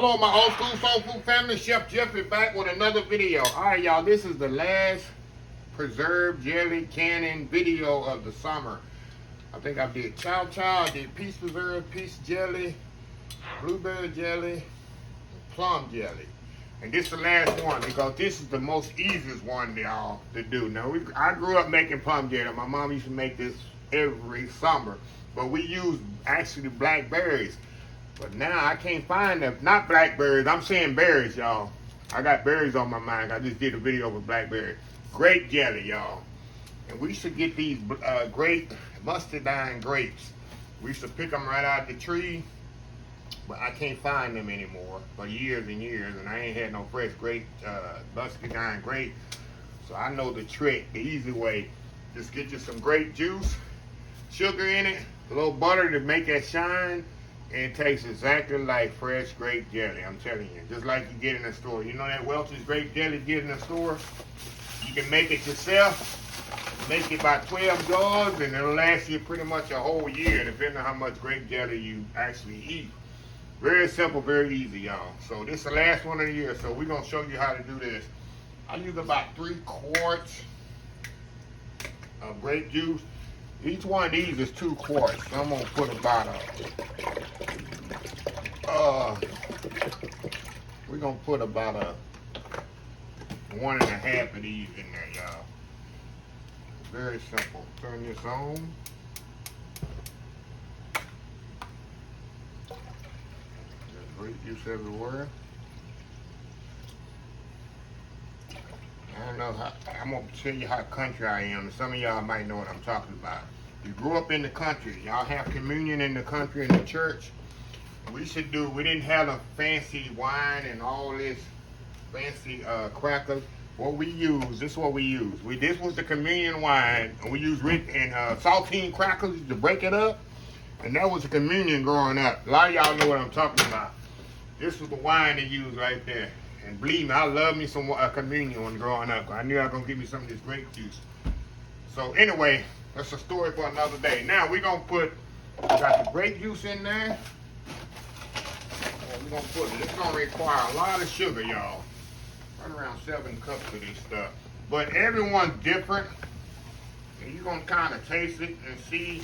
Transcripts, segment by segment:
Hello, my old school soul food family. Chef Jeff is back with another video. All right, y'all. This is the last preserved jelly canning video of the summer. I think I did chow chow, I did peach preserve, peach jelly, blueberry jelly, and plum jelly. And this is the last one because this is the most easiest one, y'all, to do. Now, I grew up making plum jelly. My mom used to make this every summer, but we used actually blackberries. But now I can't find them. Not blackberries. I'm saying berries, y'all. I got berries on my mind. I just did a video with blackberry. Grape jelly, y'all. And we used to get these grape, mustardine grapes. We used to pick them right out the tree. But I can't find them anymore for years and years. And I ain't had no fresh grape, mustardine grape. So I know the trick, the easy way. Just get you some grape juice, sugar in it, a little butter to make it shine. And it tastes exactly like fresh grape jelly, I'm telling you. Just like you get in the store. You know that Welch's grape jelly you get in the store? You can make it yourself. Make it by 12 jars, and it'll last you pretty much a whole year, depending on how much grape jelly you actually eat. Very simple, very easy, y'all. So this is the last one of the year, so we're going to show you how to do this. I use about 3 quarts of grape juice. Each one of these is 2 quarts. So I'm gonna put about we're gonna put about a 1.5 of these in there, y'all. Very simple. Turn this on. There's grape juice everywhere. I don't know how, I'm gonna tell you how country I am. Some of y'all might know what I'm talking about. You grew up in the country. Y'all have communion in the country in the church. We didn't have a fancy wine and all this fancy crackers. What we use, this is what we use. This was the communion wine, and we used saltine crackers to break it up. And that was the communion growing up. A lot of y'all know what I'm talking about. This was the wine they used right there. And believe me, I love me some communion when growing up. I knew I was going to give me some of this grape juice. So anyway, that's a story for another day. Now we're going to got the grape juice in there. And we're going to put it. It's going to require a lot of sugar, y'all. Right around 7 cups of this stuff. But everyone's different. And you're going to kind of taste it and see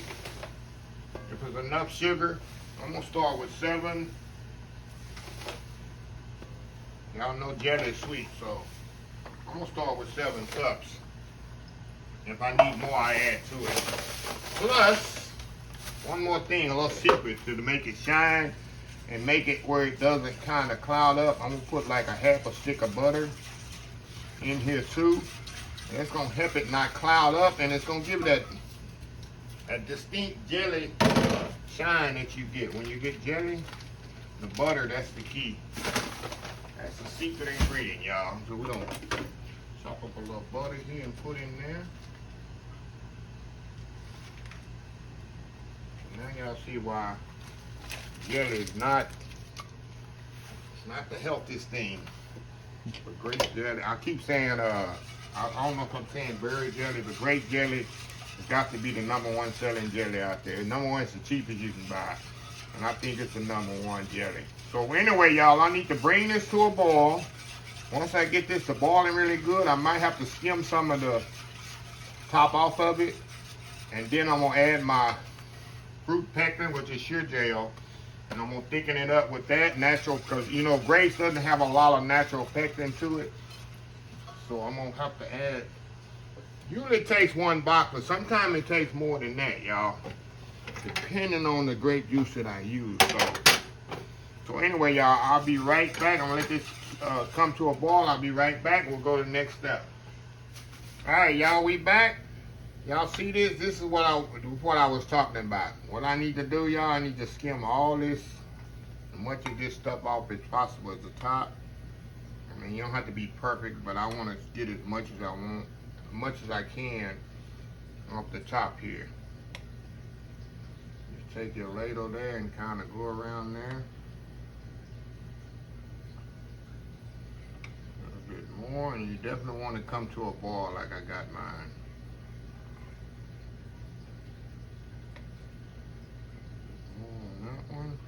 if there's enough sugar. I'm going to start with 7. Y'all know jelly is sweet, so I'm gonna start with 7 cups. If I need more, I add to it. Plus, one more thing, a little secret to make it shine and make it where it doesn't kind of cloud up. I'm gonna put like a 1/2 stick of butter in here too. And it's gonna help it not cloud up, and it's gonna give it that distinct jelly shine that you get. When you get jelly, the butter, that's the key. That's the secret ingredient, y'all. So we're gonna chop up a little butter here and put in there. Now y'all see why jelly is not the healthiest thing. But grape jelly, I keep saying I don't know if I'm saying berry jelly, but grape jelly has got to be the #1 selling jelly out there. #1 is the cheapest you can buy. And I think it's the #1 jelly. So anyway, y'all, I need to bring this to a boil. Once I get this to boiling really good, I might have to skim some of the top off of it. And then I'm gonna add my fruit pectin, which is shear gel. And I'm gonna thicken it up with that natural, because you know, grapes doesn't have a lot of natural pectin to it. So I'm gonna have to add, usually it takes 1 box, but sometimes it takes more than that, y'all. Depending on the grape juice that I use. So anyway, y'all, I'll be right back. I'm gonna let this come to a boil. I'll be right back. We'll go to the next step. All right, y'all, we back. Y'all see this? This is what I was talking about. What I need to do, y'all, I need to skim all this, as much of this stuff off as possible at the top. I mean, you don't have to be perfect, but I want to get as much as I want, as much as I can off the top here. Take your ladle there and kind of go around there. A little bit more, and you definitely want to come to a boil like I got mine. More on that one.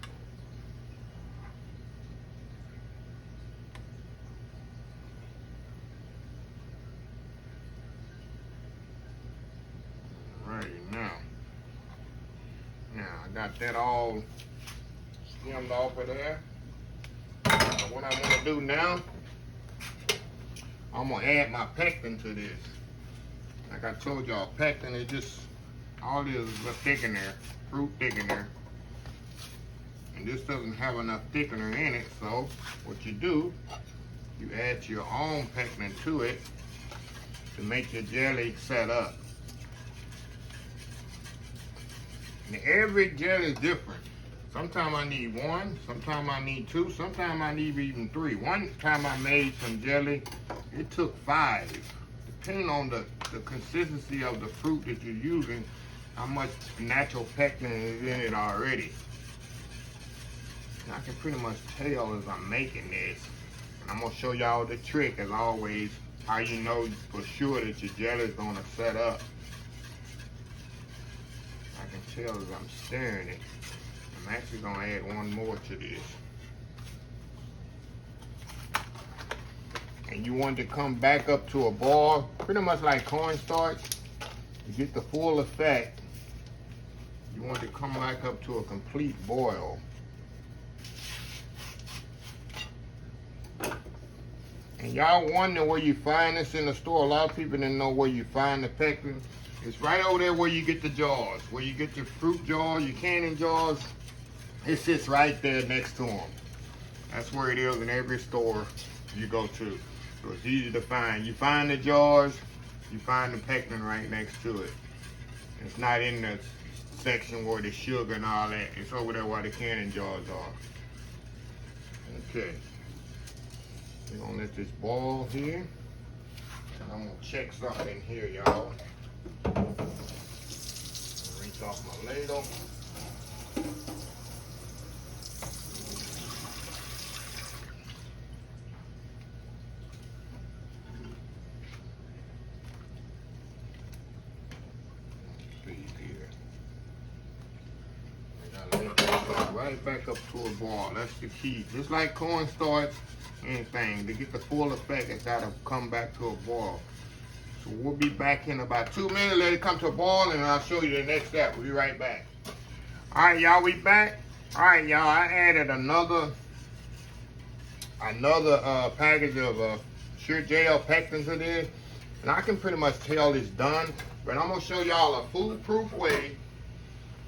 got that all skimmed off of there. What I'm gonna do now, I'm gonna add my pectin to this. Like I told y'all, pectin is just, all it is a thickener, fruit thickener. And this doesn't have enough thickener in it, so what you do, you add your own pectin to it to make your jelly set up. And every jelly is different. Sometimes I need one, sometimes I need two, sometimes I need even three. One time I made some jelly, it took 5. Depending on the consistency of the fruit that you're using, how much natural pectin is in it already. And I can pretty much tell as I'm making this. And I'm gonna show y'all the trick, as always, how you know for sure that your jelly is gonna set up. I can tell as I'm stirring it. I'm actually gonna add one more to this. And you want to come back up to a boil, pretty much like cornstarch. To get the full effect, you want to come back up to a complete boil. And y'all wonder where you find this in the store. A lot of people didn't know where you find the pectin. It's right over there where you get the jars, where you get your fruit jars, your canning jars. It sits right there next to them. That's where it is in every store you go to. So it's easy to find. You find the jars, you find the pectin right next to it. It's not in the section where the sugar and all that. It's over there where the canning jars are. Okay. We're gonna let this boil here. And I'm gonna check something here, y'all. Rinse off my ladle. Right back up to a boil. That's the key. Just like cornstarch, anything, to get the full effect, it's got to come back to a boil. So we'll be back in about 2 minutes. Let it come to a boil, and I'll show you the next step. We'll be right back. All right, y'all, we back. All right, y'all, I added another package of sheer gel pectin to this, and I can pretty much tell it's done. But I'm gonna show y'all a foolproof way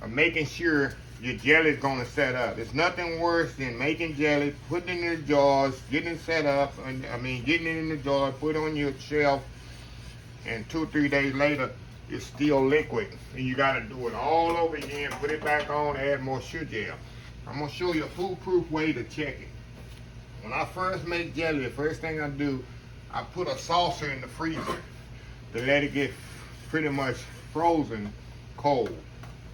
of making sure your jelly is gonna set up. It's nothing worse than making jelly, putting it in the jars, getting it set up, getting it in the jar, put it on your shelf, and 2 or 3 days later, it's still liquid. And you gotta do it all over again, put it back on, add more sugar gel. I'm gonna show you a foolproof way to check it. When I first make jelly, the first thing I do, I put a saucer in the freezer to let it get pretty much frozen cold.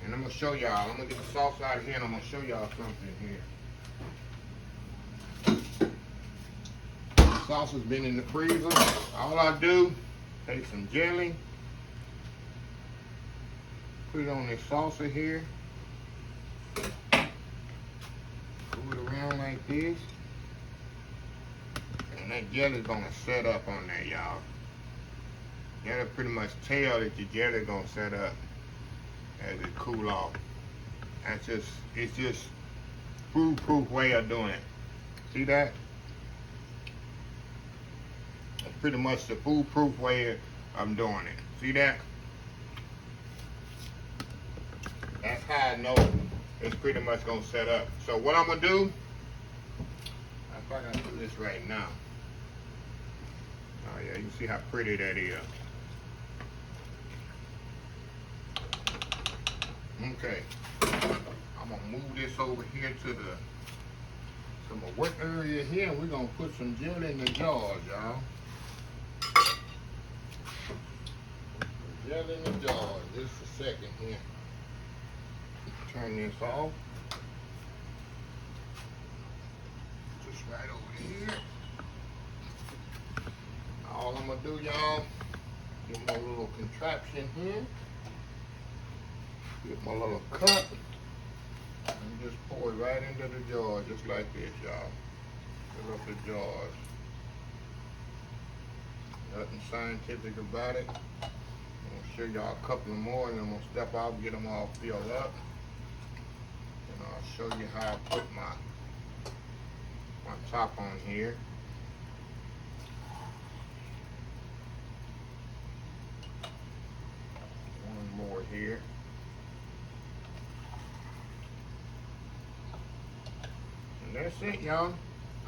And I'm gonna show y'all. I'm gonna get the sauce out of here and I'm gonna show y'all something here. The sauce has been in the freezer. All I do, take some jelly, put it on this saucer here, move it around like this, and that jelly's gonna set up on there, y'all. You gotta pretty much tell that your jelly's gonna set up as it cool off. It's just foolproof way of doing it. See that? That's pretty much the foolproof way of doing it. See that? That's how I know it's pretty much gonna set up. So what I'm gonna do, I'm probably gonna do this right now. Oh yeah, you can see how pretty that is. Okay, I'm gonna move this over here to my work area here, and we're gonna put some jelly in the jars, y'all. Jelly in the jars. Just a second here. Turn this off. Just right over here. All I'm gonna do, y'all, get my little contraption here. Get my little cup and just pour it right into the jar, just like this, y'all. Fill up the jars. Nothing scientific about it. I'm gonna show y'all a couple more, and I'm gonna step out and get them all filled up. show you how I put my top on here. One more here. And that's it, y'all.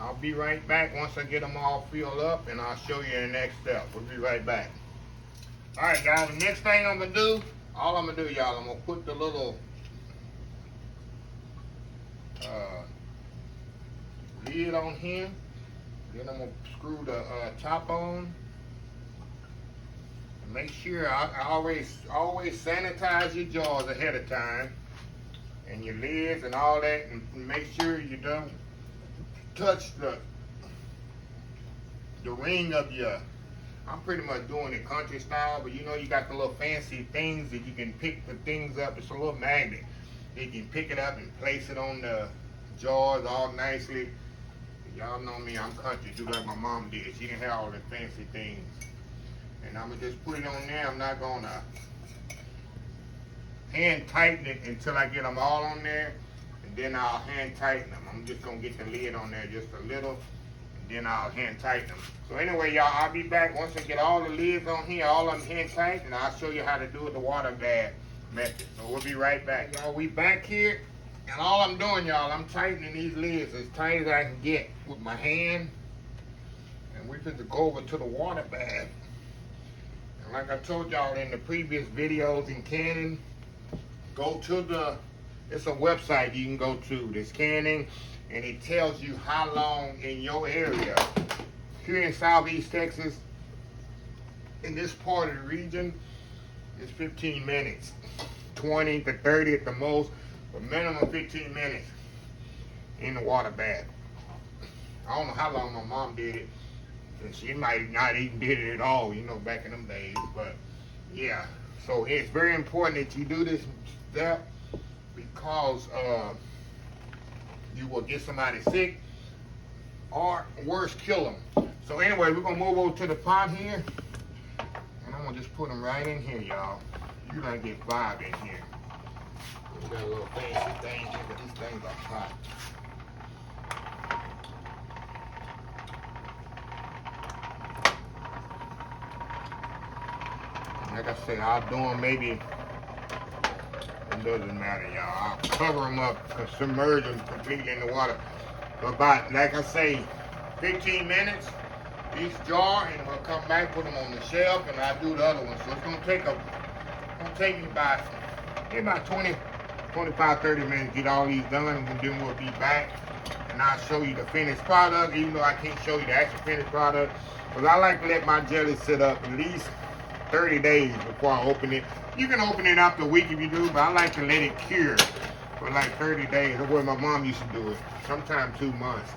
I'll be right back once I get them all filled up, and I'll show you the next step. We'll be right back. All right, y'all, the next thing I'm gonna do, y'all, I'm gonna put the little lid on here. Then I'm gonna screw the top on. And make sure I always sanitize your jars ahead of time, and your lids and all that, and make sure you don't touch the ring of your. I'm pretty much doing it country style, but you know you got the little fancy things that you can pick the things up. It's a little magnet. You can pick it up and place it on the jars all nicely. Y'all know me, I'm country, do like my mom did. She didn't have all the fancy things. And I'm gonna just put it on there. I'm not gonna hand tighten it until I get them all on there, and then I'll hand tighten them. I'm just gonna get the lid on there just a little, and then I'll hand tighten them. So anyway, y'all, I'll be back once I get all the lids on here, all of them hand tight, and I'll show you how to do it the water bath method. So we'll be right back. Y'all, we back here, and all I'm doing, y'all, I'm tightening these lids as tight as I can get with my hand, and we're going to go over to the water bath. And like I told y'all in the previous videos in canning, go to it's a website you can go to, this canning, and it tells you how long in your area. Here in Southeast Texas, in this part of the region, it's 15 minutes, 20 to 30 at the most, but minimum 15 minutes in the water bath. I don't know how long my mom did it, and she might not even did it at all, you know, back in them days, but yeah. So it's very important that you do this step, because you will get somebody sick, or worse, kill them. So anyway, we're gonna move over to the pot here, and I'm gonna just put them right in here, y'all. You're gonna get 5 in here. We got a little fancy thing here, but these things are hot. Like I say, I'll do them maybe, it doesn't matter, y'all. I'll cover them up, submerge them completely in the water. But about, like I say, 15 minutes each jar, and we'll come back, put them on the shelf, and I'll do the other one. So it's gonna take me about 20, 25, 30 minutes to get all these done, and then we'll be back, and I'll show you the finished product, even though I can't show you the actual finished product, because I like to let my jelly sit up at least 30 days before I open it. You can open it after a week if you do, but I like to let it cure for like 30 days. That's the way my mom used to do it, sometimes 2 months.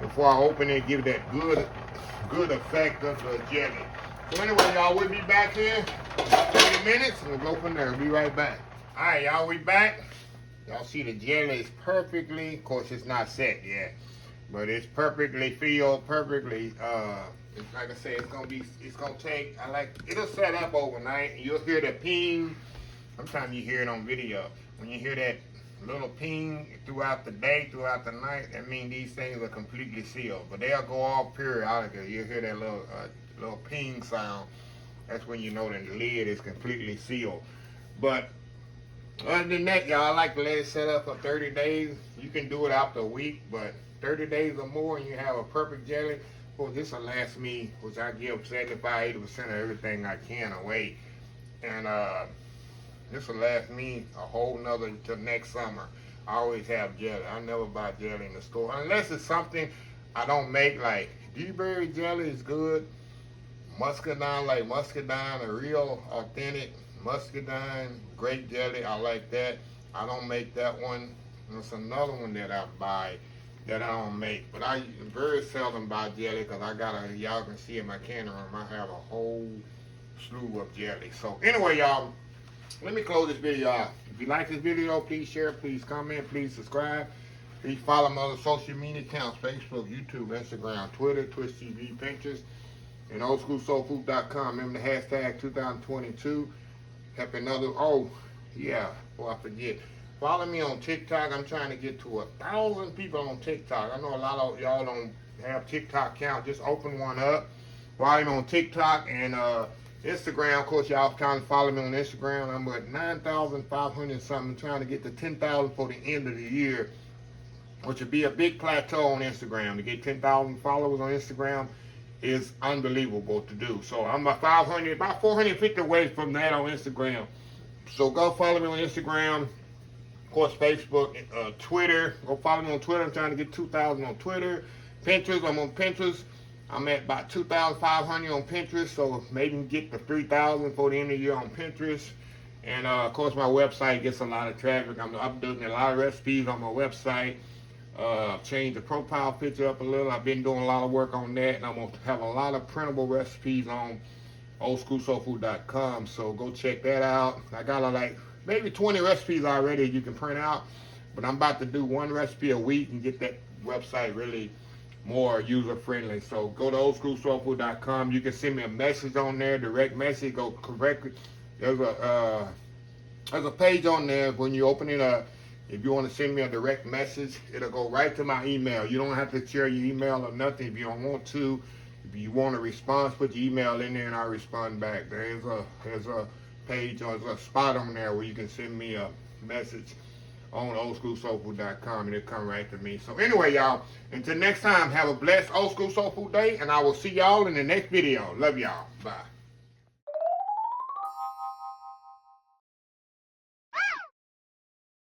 Before I open it, give that good effect of the jelly. So anyway, y'all, we'll be back here in 30 minutes, and we'll go from there. We'll be right back. All right, y'all, we back. Y'all see the jelly is perfectly, of course, it's not set yet, but it's perfectly filled, perfectly, like I said, it's gonna take, it'll set up overnight, and you'll hear the ping. Sometimes you hear it on video. When you hear that little ping throughout the day, throughout the night, that means these things are completely sealed. But they'll go off periodically. You'll hear that little ping sound. That's when you know that the lid is completely sealed. But other than that, y'all, I like to let it set up for 30 days. You can do it after a week, but 30 days or more, and you have a perfect jelly. Well, this will last me, which I give 75-80% of everything I can away. And this will last me a whole nother till next summer. I always have jelly. I never buy jelly in the store, unless it's something I don't make, like dewberry jelly is good. Muscadine, like muscadine, a real authentic muscadine grape jelly, I like that. I don't make that one. There's another one that I buy that I don't make, but I very seldom buy jelly, because y'all can see in my canning room, I have a whole slew of jelly. So anyway, y'all, let me close this video out. If you like this video, please share, please comment, please subscribe. Please follow my other social media accounts: Facebook, YouTube, Instagram, Twitter, Twitch TV, Pinterest, and oldschoolsoulfood.com. Remember the hashtag 2022. Helping others. Oh, yeah, before I forget, Follow me on TikTok. I'm trying to get to 1,000 people on TikTok. I know a lot of y'all don't have TikTok account. Just open one up. Follow me on TikTok and Instagram. Of course, y'all kind of follow me on Instagram. I'm at 9,500 something. Trying to get to 10,000 for the end of the year, which would be a big plateau on Instagram. To get 10,000 followers on Instagram is unbelievable to do. So I'm about 500, about 450 away from that on Instagram. So go follow me on Instagram. Of course, Facebook, Twitter. Go follow me on Twitter. I'm trying to get 2,000 on Twitter. Pinterest, I'm on Pinterest. I'm at about 2,500 on Pinterest, so maybe get to 3,000 for the end of the year on Pinterest. And of course, my website gets a lot of traffic. I'm updating a lot of recipes on my website. Changed the profile picture up a little. I've been doing a lot of work on that, and I'm gonna have a lot of printable recipes on oldschoolsoulfood.com. So go check that out. I got like maybe 20 recipes already you can print out, but I'm about to do one recipe a week and get that website really more user friendly. So go to oldschoolsoulfood.com. You can send me a message on there, direct message. Go correctly. There's a page on there when you open it up. If you want to send me a direct message, it'll go right to my email. You don't have to share your email or nothing if you don't want to. If you want a response, put your email in there and I'll respond back. There's a page or there's a spot on there where you can send me a message on oldschoolsoulfood.com and it'll come right to me. So anyway, y'all, until next time, have a blessed Old School Soul Food Day, and I will see y'all in the next video. Love y'all. Bye.